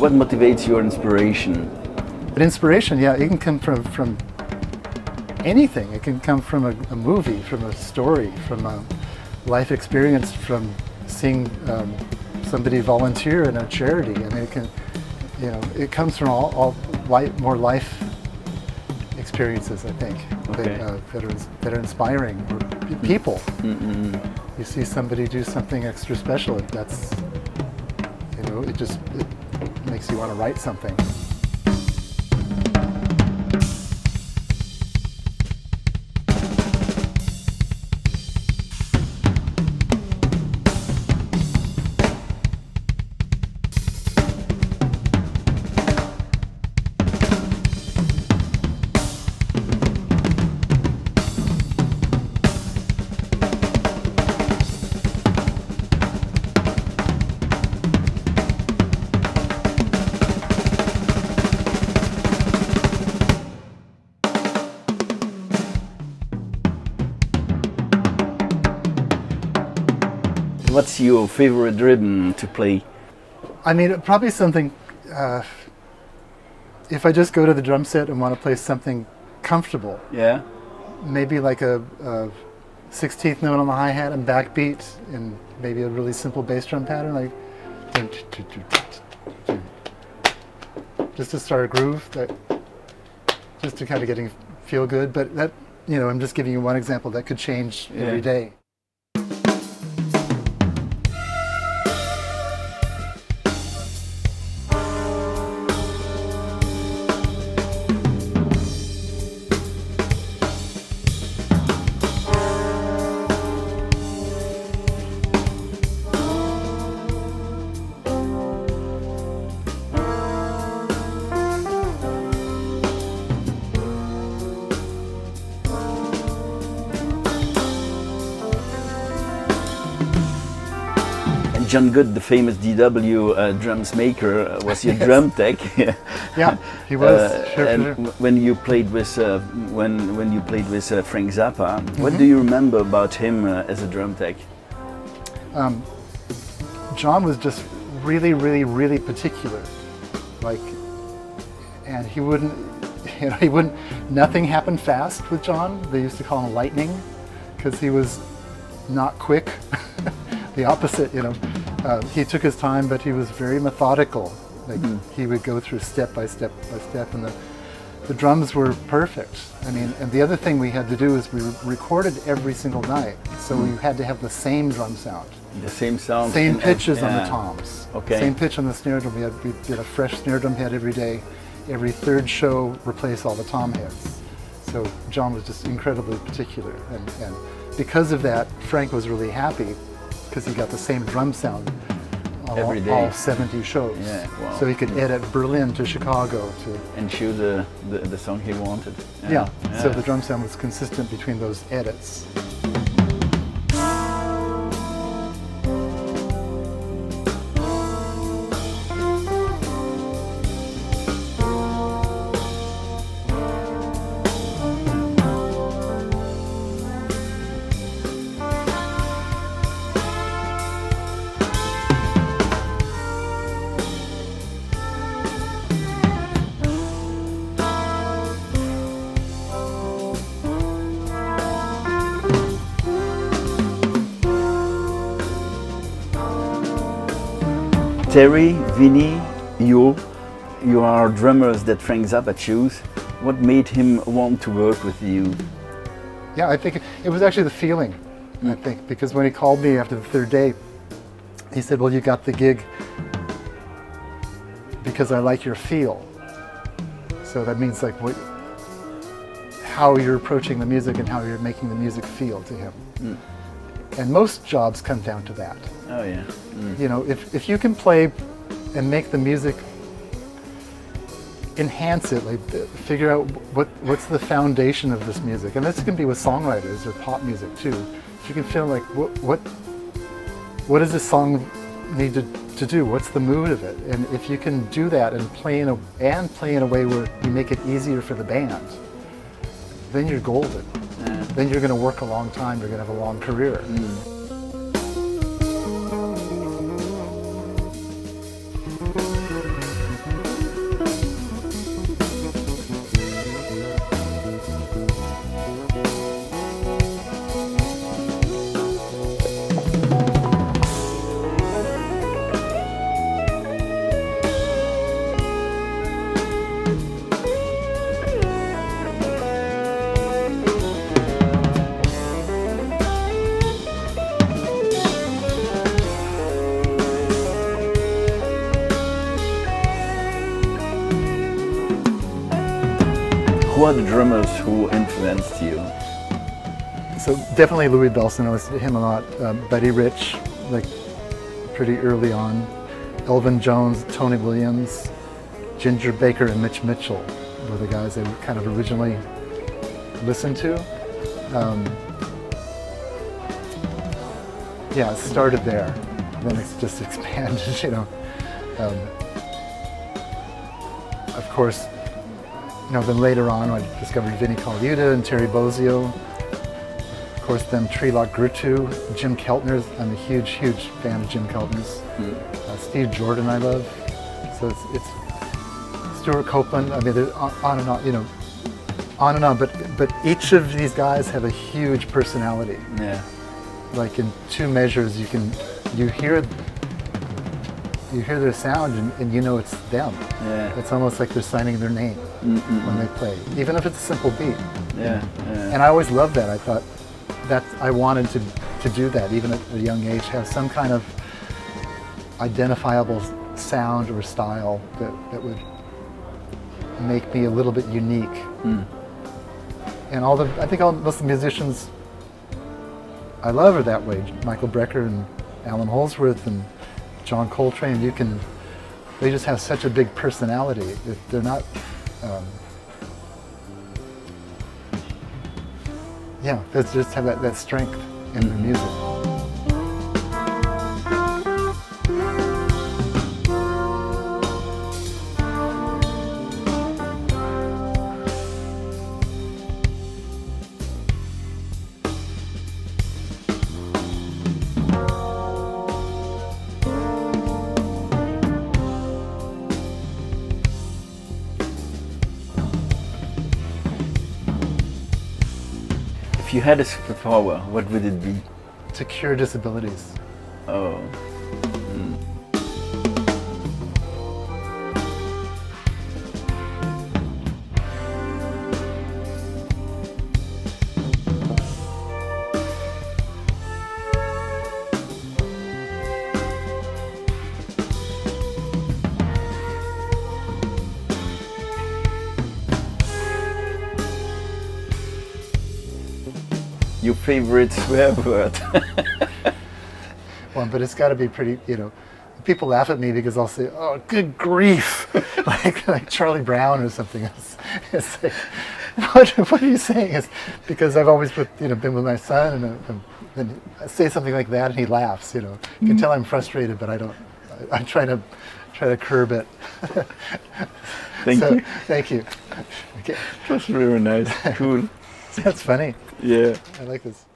What motivates your inspiration? But inspiration, yeah, it can come from anything. It can come from a movie, from a story, from a life experience, from seeing somebody volunteer in a charity. I mean, it can, you know, it comes from all more life experiences, I think, Okay. that are inspiring. Or people. You see somebody do something extra special. That's, you know, it makes you want to write something. What's your favorite rhythm to play? I mean, probably something, if I just go to the drum set and want to play something comfortable, Yeah. maybe like a 16th note on the hi-hat and backbeat, and maybe a really simple bass drum pattern, like just to start a groove, just to kind of feel good. But that, you know, I'm just giving you one example that could change every day. John Good, the famous DW drums maker, was your drum tech. Yeah, he was. Sure. When you played with when you played with Frank Zappa, what do you remember about him as a drum tech? John was just really, really, really particular. Like, and he wouldn't, you know, nothing happened fast with John. They used to call him lightning because he was not quick. The opposite, you know. He took his time, but he was very methodical. Like he would go through step by step by step, and the drums were perfect. I mean, and the other thing we had to do is we recorded every single night, so we had to have the same drum sound. The same sound. Same pitches on the toms. Okay. Same pitch on the snare drum. We did a fresh snare drum head every day. Every third show, replace all the tom heads. So John was just incredibly particular, and because of that, Frank was really happy because he got the same drum sound on every day. All 70 shows. Yeah, wow. So he could edit Berlin to Chicago to... And shoot the song he wanted. Yeah. So the drum sound was consistent between those edits. Terry, Vinny, you are drummers that Frank Zappa chose. What made him want to work with you? Yeah, I think it was actually the feeling, I think, because when he called me after the third day, he said, well, you got the gig because I like your feel. So that means like how you're approaching the music and how you're making the music feel to him. And most jobs come down to that. Oh yeah. You know, if you can play and make the music, enhance it, like figure out what's the foundation of this music, and this can be with songwriters or pop music too. If you can feel like what does this song need to do? What's the mood of it? And if you can do that and play in a way where you make it easier for the band, then you're golden. Then you're going to work a long time. You're going to have a long career. are the drummers who influenced you? So definitely Louis Bellson, I listened to him a lot. Buddy Rich, like pretty early on. Elvin Jones, Tony Williams, Ginger Baker, and Mitch Mitchell were the guys I kind of originally listened to. Yeah, it started there. Then it's just expanded, you know. Of course, you know, then later on I discovered Vinnie Colaiuta and Terry Bozzio. Of course, then Trilok Grutu, Jim Keltner's. I'm a huge, huge fan of Jim Keltner's. Steve Jordan I love. So it's Stuart Copeland. I mean, there's on and on, you know, on and on. But each of these guys have a huge personality. Yeah. Like in two measures, you hear their sound and you know it's them. Yeah. It's almost like they're signing their name when they play, even if it's a simple beat. Yeah. And I always loved that. I thought I wanted to do that, even at a young age, have some kind of identifiable sound or style that would make me a little bit unique. And I think most of the musicians I love are that way. Michael Brecker and Alan Holdsworth and John Coltrane. They just have such a big personality. They're not. Yeah, they just have that strength in their music. If you had a superpower, what would it be? To cure disabilities. Oh. Your favorite swear word? Well, but it's got to be pretty, you know, people laugh at me because I'll say, oh, good grief, like Charlie Brown or something. It's like, what are you saying? It's because I've always been with my son, and I say something like that and he laughs, you know. You can tell I'm frustrated, but I try to curb it. Thank you. Thank you. Okay. That's really nice. Cool. That's funny. Yeah. I like this.